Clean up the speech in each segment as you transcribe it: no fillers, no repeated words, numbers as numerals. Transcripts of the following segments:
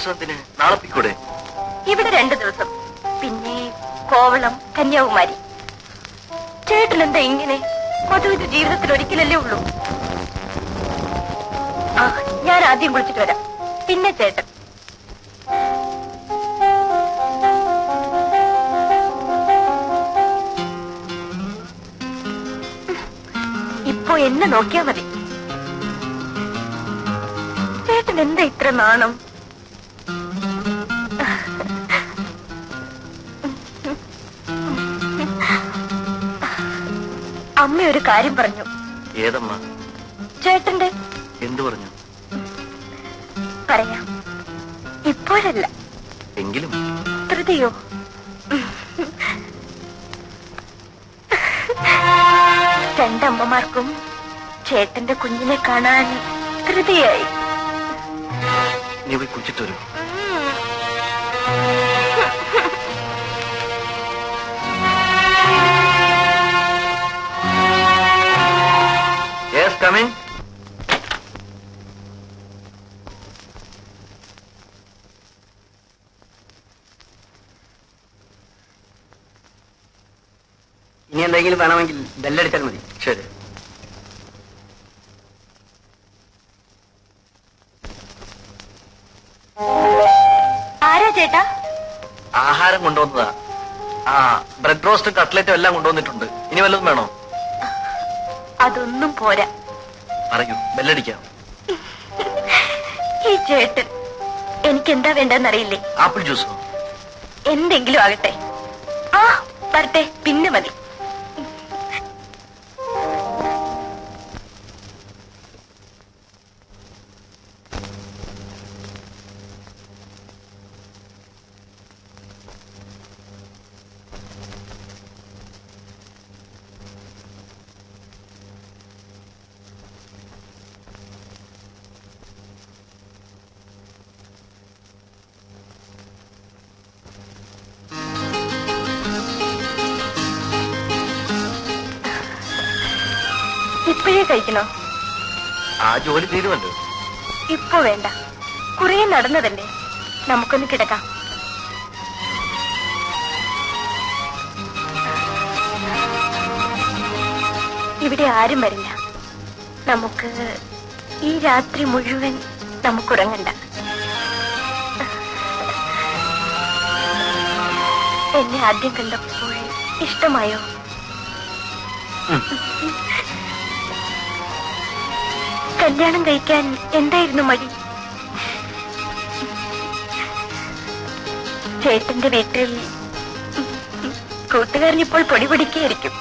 ദിവസം എന്തിന്? നാളെ പോയിക്കൂടെ? ഇവിടെ 2 ദിവസം, പിന്നെ കോവളം, കന്യാകുമാരി. ചേട്ടനെന്താ ഇങ്ങനെ? മധുവിന്റെ ജീവിതത്തിൽ ഒരിക്കലല്ലേ ഉള്ളൂ. ആ, ഞാൻ ആദ്യം കുളിച്ചിട്ട് വരാം, പിന്നെ ചേട്ടൻ. ഇപ്പോ എന്നെ നോക്കിയാ മതി. ചേട്ടൻ എന്താ ഇത്ര നാണം? അമ്മ ഒരു കാര്യം പറഞ്ഞു. ഏതമ്മ? ചേട്ടന്റെ. എന്തു പറഞ്ഞു? പറയാം, ഇപ്പോഴല്ല, എങ്കിലും. ധൃതിയോ? രണ്ടമ്മമാർക്കും ചേട്ടന്റെ കുഞ്ഞിനെ കാണാൻ ധൃതിയായി. നീ പോയി കുളിച്ചിട്ട് വരൂ. Yes, come in. ഇനി എന്തെങ്കിലും വേണമെങ്കിൽ ബെല്ലടിച്ചാൽ മതി. ശരി. ആരാ ചേട്ടാ? ആഹാരം കൊണ്ടുവന്നതാ. ആ, ബ്രെഡ് റോസ്റ്റും കട്ട്ലറ്റും എല്ലാം കൊണ്ടുവന്നിട്ടുണ്ട്. ഇനി വല്ലതും വേണോ? അതൊന്നും പോരാ. പറയൂ, ബെല്ലടിക്കാം. ഈ ചേട്ടൻ എനിക്കെന്താ വേണ്ടെന്നറിയില്ലേ? ആപ്പിൾ ജ്യൂസോ? എന്തെങ്കിലും ആകട്ടെ. ആ, വരട്ടെ, പിന്നെ മതി. ഇപ്പോഴേ കഴിക്കണോ? ആ ജോലി തീരുമല്ലോ. ഇപ്പൊ വേണ്ട, കുറെ നടന്നതല്ലേ, നമുക്കൊന്ന് കിടക്കാം. ഇവിടെ ആരും വരില്ല. നമുക്ക് ഈ രാത്രി മുഴുവൻ നമുക്കുറങ്ങണ്ട. എന്നെ ആദ്യം കണ്ടപ്പോൾ ഇഷ്ടമായോ? കല്യാണം കഴിക്കാൻ എന്തായിരുന്നു മടി? ചേട്ടന്റെ വീട്ടിൽ കൂട്ടുകാരനിപ്പോൾ പൊടി പൊടിക്കായിരിക്കും.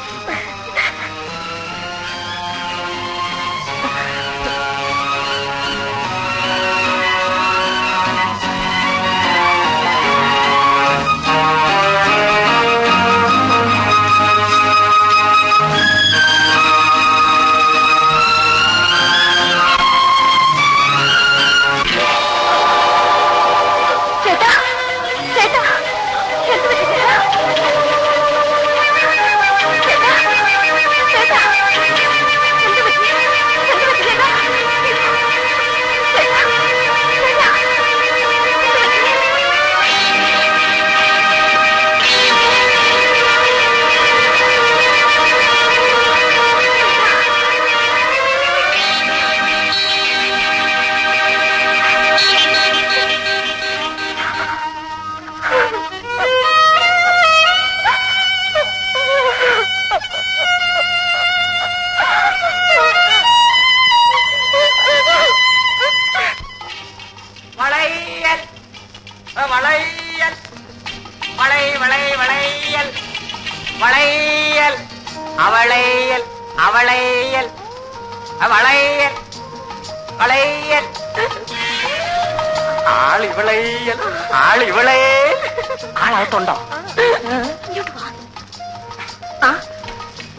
ആളകത്തുണ്ടോ?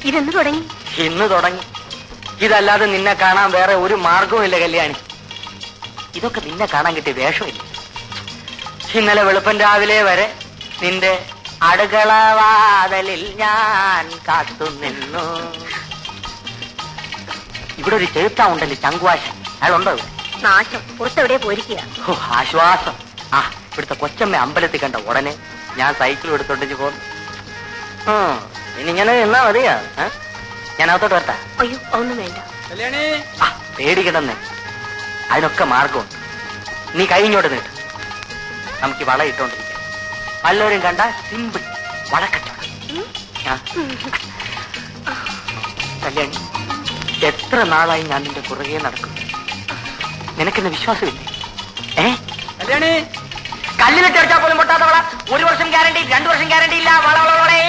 ഇതെന്ന് തുടങ്ങി? ഇന്ന് തുടങ്ങി. ഇതല്ലാതെ നിന്നെ കാണാൻ വേറെ ഒരു മാർഗവും ഇല്ല കല്യാണി. ഇതൊക്കെ നിന്നെ കാണാൻ കിട്ടിയ വേഷമില്ല. ഇന്നലെ വെളുപ്പൻ രാവിലെ വരെ നിന്റെ അടുക്കളവാതലിൽ ഞാൻ കാത്തുനിന്നു. ഇവിടെ ഒരു ചെറുത്താ ഉണ്ടല്ലോ, ചങ്കുവാശൻ. അയാളുണ്ടോ? നാശം, പുറത്തെവിടെ പോയിരിക്കുക. ആശ്വാസം. ഇവിടുത്തെ കൊച്ചമ്മ അമ്പലത്തിൽ കണ്ട ഉടനെ ഞാൻ സൈക്കിൾ എടുത്തോണ്ടിച്ച് പോന്നു. ഇനിങ്ങനെ എന്നാ മതിയാ? ഞാൻ അകത്തോട്ട് വരട്ടാ? അയ്യോ ഒന്നും വേണ്ട. പേടിക്കണമെന്നേ, അതിനൊക്കെ മാർഗമുണ്ട്. നീ കഴിഞ്ഞോട്ട് നീട്ട്, നമുക്ക് വള ഇട്ടോണ്ടിരിക്കാം. വല്ലവരും കണ്ട സിമ്പിൾ വളക്കച്ചവടം. കല്യാണി, എത്ര നാളായി ഞാൻ നിന്റെ പുറകെ നടക്കും. നിനക്കെന്നെ വിശ്വാസമില്ലേ? കല്യാണി, കല്ലിലിട്ട് അടിച്ചാൽ പോലും പൊട്ടാത്ത വള. 1 വർഷം ഗ്യാരണ്ടി, 2 വർഷം ഗ്യാരണ്ടി ഇല്ല. വള വള വളേ.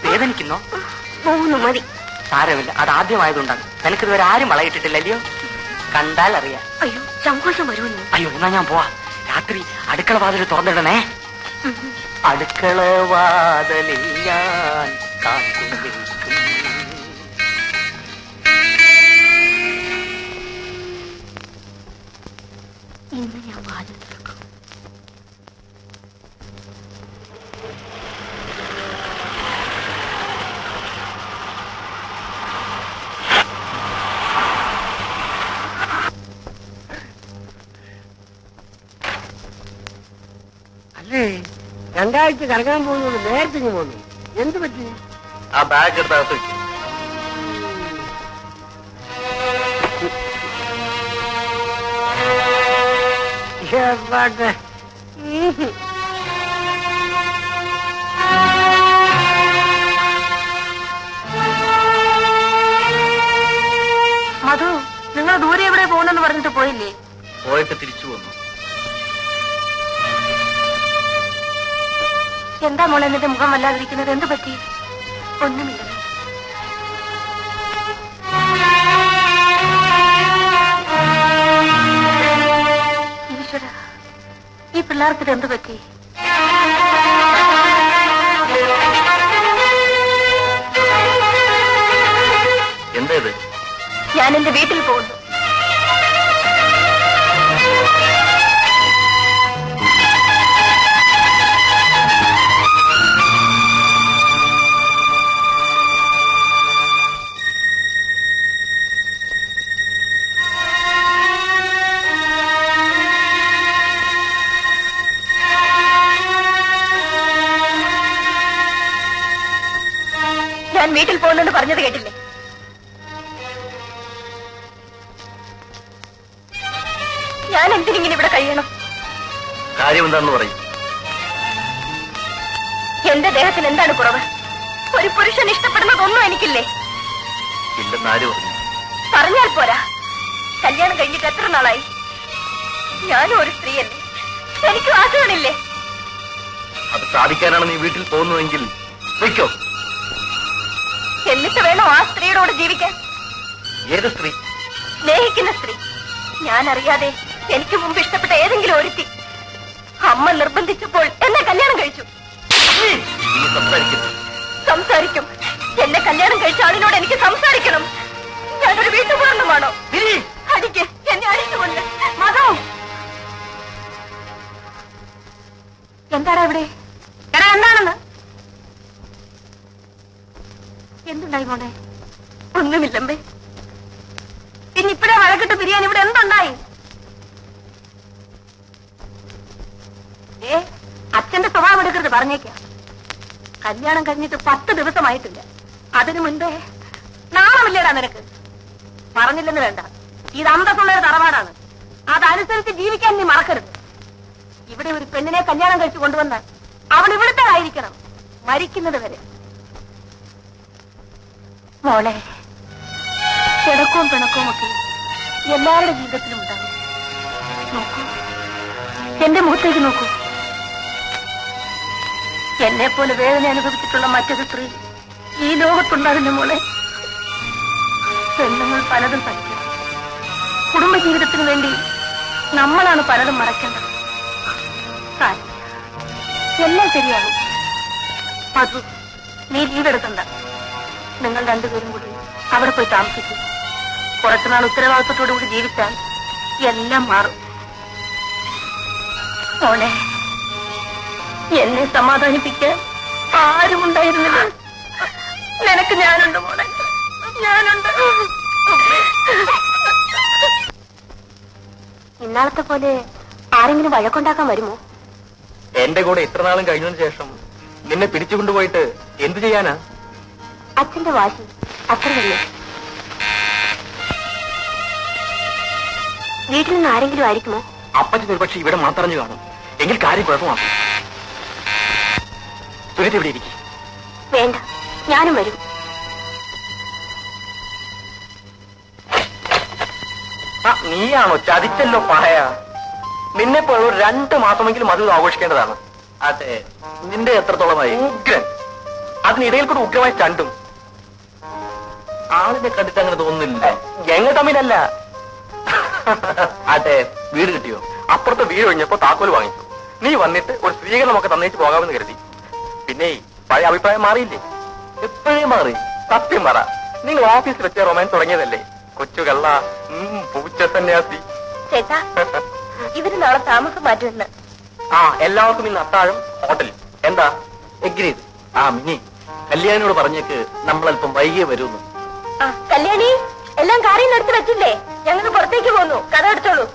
വേദനിക്കുന്നോ? 3 മതി. സാരമില്ല, അത് ആദ്യമായതുകൊണ്ടാണ്. നിനക്കിതുവരെ ആരും വളയിട്ടിട്ടില്ലല്ലോ. കണ്ടാൽ അറിയാം. അയ്യോ സങ്കോചം വരുമെന്ന്. അയ്യോ എന്നാ ഞാൻ പോവാ. രാത്രി അടുക്കള വാതിൽ തുറന്നിടണേ. അടുക്കള വാതിലിൽ ഞാൻ കാത്തു നിൽക്കും. ഇന്ന് ഞാൻ വാതിൽ തുറക്കും. അല്ലേ 2 ആഴ്ച കറങ്ങാൻ പോകുന്നത് നേരത്തെ പോന്നു. എന്ത് പറ്റി? ആ ബാഗ് എടുത്ത് അകത്ത് വെക്കും. മധു, നിങ്ങൾ ദൂരെ എവിടെ പോകുന്നെന്ന് പറഞ്ഞിട്ട് പോയില്ലേ? പോയിട്ട് തിരിച്ചു പോന്നു. എന്താ മോളെ എന്നിട്ട് മുഖം വല്ലാതിരിക്കുന്നത്? എന്ത് പറ്റി? ഒന്നുമില്ല. ഈശ്വര, ഈ പിള്ളേർക്ക് എന്ത് പറ്റി? എന്താ ഇത്? ഞാൻ എന്റെ വീട്ടിൽ പോകുന്നു. ഞാൻ വീട്ടിൽ പോകുന്നെന്ന് പറഞ്ഞത് കേട്ടില്ലേ? ഞാൻ എന്തിനിങ്ങനെ ഇവിടെ കഴിയണം? കാര്യം എന്താന്ന് പറയും. എന്റെ ദേഹത്തിന് എന്താണ് കുറവ്? ഒരു പുരുഷൻ ഇഷ്ടപ്പെടുന്നതൊന്നും എനിക്കില്ലേ? ഇല്ലെന്ന് ആര് പറഞ്ഞു? പറഞ്ഞാൽ പോരാ. കല്യാണം കഴിഞ്ഞിട്ട് എത്ര നാളായി? ഞാനും ഒരു സ്ത്രീയല്ലേ, എനിക്ക് വാക്കുകളില്ലേ? അത് സാധിക്കാനാണ് നീ വീട്ടിൽ പോകുന്നതെങ്കിൽ വയ്ക്കോ. എന്നിട്ട് വേണോ ആ സ്ത്രീയോട് ജീവിക്കാൻ? ഏത് സ്ത്രീ? സ്നേഹിക്കുന്ന സ്ത്രീ. ഞാൻ അറിയാതെ എനിക്ക് മുമ്പ് ഇഷ്ടപ്പെട്ട ഏതെങ്കിലും ഒരുത്തി അമ്മ നിർബന്ധിച്ചപ്പോൾ എന്നെ കല്യാണം കഴിച്ചു. നീ സംസാരിക്കുന്നു. സംസാരിക്കും. എന്നെ കല്യാണം കഴിച്ച ആളിനോട് എനിക്ക് സംസാരിക്കണം. ഞാനൊരു വീട്ടുപൂർണ്ണമാണോ? അടിക്ക്, എന്നെ അടിച്ചുകൊണ്ട്. മതോ, എന്താടാ ഇവിടെ? എടാ എന്താണെന്ന്? എന്തുണ്ടായി മോനെ? ഒന്നുമില്ലമ്പേ. പിന്നെ ഇപ്പഴേ വഴക്കിട്ട് പിരിയാൻ ഇവിടെ എന്തുണ്ടായി? അച്ഛന്റെ സ്വഭാവം എടുക്കരുത്, പറഞ്ഞേക്കാം. കല്യാണം കഴിഞ്ഞിട്ട് 10 ദിവസമായിട്ടില്ല. അതിനു മുൻപേ നാണമില്ലേടാ നിനക്ക്? പറഞ്ഞില്ലെന്ന് വേണ്ട, ഇത് അന്തസ്സുള്ള ഒരു തറവാടാണ്. അതനുസരിച്ച് ജീവിക്കാൻ നീ മറക്കരുത്. ഇവിടെ ഒരു പെണ്ണിനെ കല്യാണം കഴിച്ചു കൊണ്ടുവന്നാൽ അവൾ ഇവിടുത്തേതായിരിക്കണം, മരിക്കുന്നത് വരെ. മോളെ, കിടക്കവും പിണക്കവും ഒക്കെ എല്ലാവരുടെ ജീവിതത്തിലും ഉണ്ടാകും. നോക്കൂ, എന്റെ മുഖത്തേക്ക് നോക്കൂ. എന്നെ പോലെ വേദന അനുഭവിച്ചിട്ടുള്ള മറ്റൊരു സ്ത്രീ ഈ ലോകത്തുണ്ടാകുന്ന മോളെ. പെണ്ണുങ്ങൾ പലതും സഹിക്കണം. കുടുംബജീവിതത്തിന് വേണ്ടി നമ്മളാണ് പലതും മറക്കേണ്ടത്. എല്ലാം ശരിയാകും. മധു, നീ ലീവ് എടുക്കണ്ട. നിങ്ങൾ രണ്ടുപേരും കൂടി അവിടെ പോയി താമസിക്കും. കുറച്ചുനാൾ ഉത്തരവാദിത്വത്തോടു കൂടി ജീവിച്ചാൽ എല്ലാം മാറും. മോളെ, എന്നെ സമാധാനിപ്പിക്കാൻ ആരും ഉണ്ടായിരുന്നില്ല. നിനക്ക് ഞാനുണ്ട് മോളെ, ഞാനുണ്ട്. ഇന്നാളത്തെ പോലെ ആരെങ്കിലും വഴക്കുണ്ടാക്കാൻ വരുമോ? എന്റെ കൂടെ ഇത്ര നാളും കഴിഞ്ഞതിന് ശേഷം നിന്നെ പിടിച്ചുകൊണ്ടുപോയിട്ട് എന്തു ചെയ്യാനാ? അച്ഛന്റെ വാശി അത്ര തന്നെ. വീട്ടിൽ നിന്ന് ആരെങ്കിലും ആയിരിക്കുമോ? അപ്പച്ചൻ ഒരുപക്ഷെ ഇവിടെ മാത്രഞ്ഞു കാണും. എങ്കിൽ കാര്യം കുഴപ്പമാക്കും. സുനിത ഇവിടെ ഇരിക്കും. വേണ്ട, ഞാനും വരും. നീയാണോ ചതിച്ചല്ലോ പായ? നിന്നെ പോലെ 2 മാസമെങ്കിലും അത് ആഘോഷിക്കേണ്ടതാണ്. അതെ, നിന്റെ എത്രത്തോളമായി? ഉഗ്രൻ. അതിനിടയിൽ കൂടെ ഉഗ്രമായി ചണ്ടും. ആളിനെ കണ്ടിട്ട് അങ്ങനെ തോന്നുന്നില്ല. ഞങ്ങൾ തമ്മിലല്ല. അതെ, വീട് കിട്ടിയോ? അപ്പുറത്തെ വീട് കഴിഞ്ഞപ്പോ താക്കോൽ വാങ്ങിച്ചു. നീ വന്നിട്ട് ഒരു സ്വീകരണമൊക്കെ തന്നേച്ച് പോകാമെന്ന് കരുതി. പിന്നെ പഴയ അഭിപ്രായം മാറിയില്ലേ? എപ്പോഴേ മാറി. സത്യം പറ, നിങ്ങൾ ഓഫീസിൽ വെച്ച റൊമാൻസ് തുടങ്ങിയതല്ലേ? കൊച്ചു കള്ള, പൂച്ച സന്യാസി. ചേട്ടാ, ഇവര് നാളെ താമസം മാറ്റുമെന്ന്. എല്ലാവർക്കും ഇന്ന് അത്താഴം ഹോട്ടലിൽ. എന്താ? എഗ്രീഡ്. മിനി, കല്യാണിയോട് പറഞ്ഞേക്ക് നമ്മളല്പം വൈകിയേ വരുന്നു. കല്യാണി, എല്ലാം കാര്യം എടുത്ത് വെച്ചില്ലേ? ഞങ്ങൾ പുറത്തേക്ക് പോന്നു. കഥ എടുത്തോളൂ.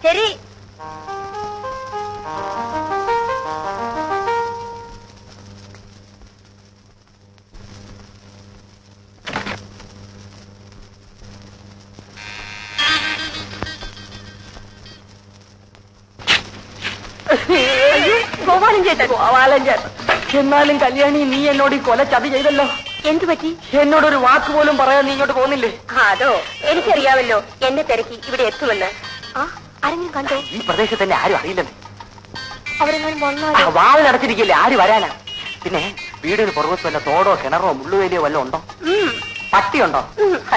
ശരി. ഗോപാലൻ ചേട്ടൻ. എന്നാലും കല്യാണി, നീ എന്നോട് ഈ കൊല ചതി ചെയ്തല്ലോ. എന്തു പറ്റി? എന്നോടൊരു വാക്ക് പോലും പറയാൻ നീ ഇങ്ങോട്ട് പോകുന്നില്ലേ? അതോ, എനിക്കറിയാമല്ലോ എന്നെ തിരക്കി ഇവിടെ എത്തുമെന്ന്. ആരെങ്കിലും കണ്ടോ? ഈ പ്രദേശത്ത് തന്നെ ആരും അറിയില്ലെന്ന്. അവരെങ്ങാനും വന്നാലോ? വാളിനടച്ചിരിക്കില്ലേ, ആര് വരാനാ? പിന്നെ വീടിന് പുറകത്ത് വല്ല തോടോ കിണറോ മുള്ളുവേലിയോ വല്ലതും ഉണ്ടോ? പട്ടിയുണ്ടോ?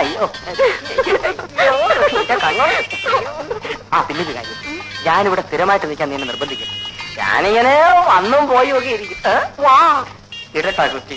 അയ്യോ. പിന്നെ ഒരു കാര്യം, ഞാനിവിടെ സ്ഥിരമായിട്ട് നിൽക്കാൻ നീ എന്നെ നിർബന്ധിക്കും. ഞാനിങ്ങനെ വന്നും പോയി ഒക്കെ ഇരിക്കും. വാ ഇരട്ടാ കുട്ടി.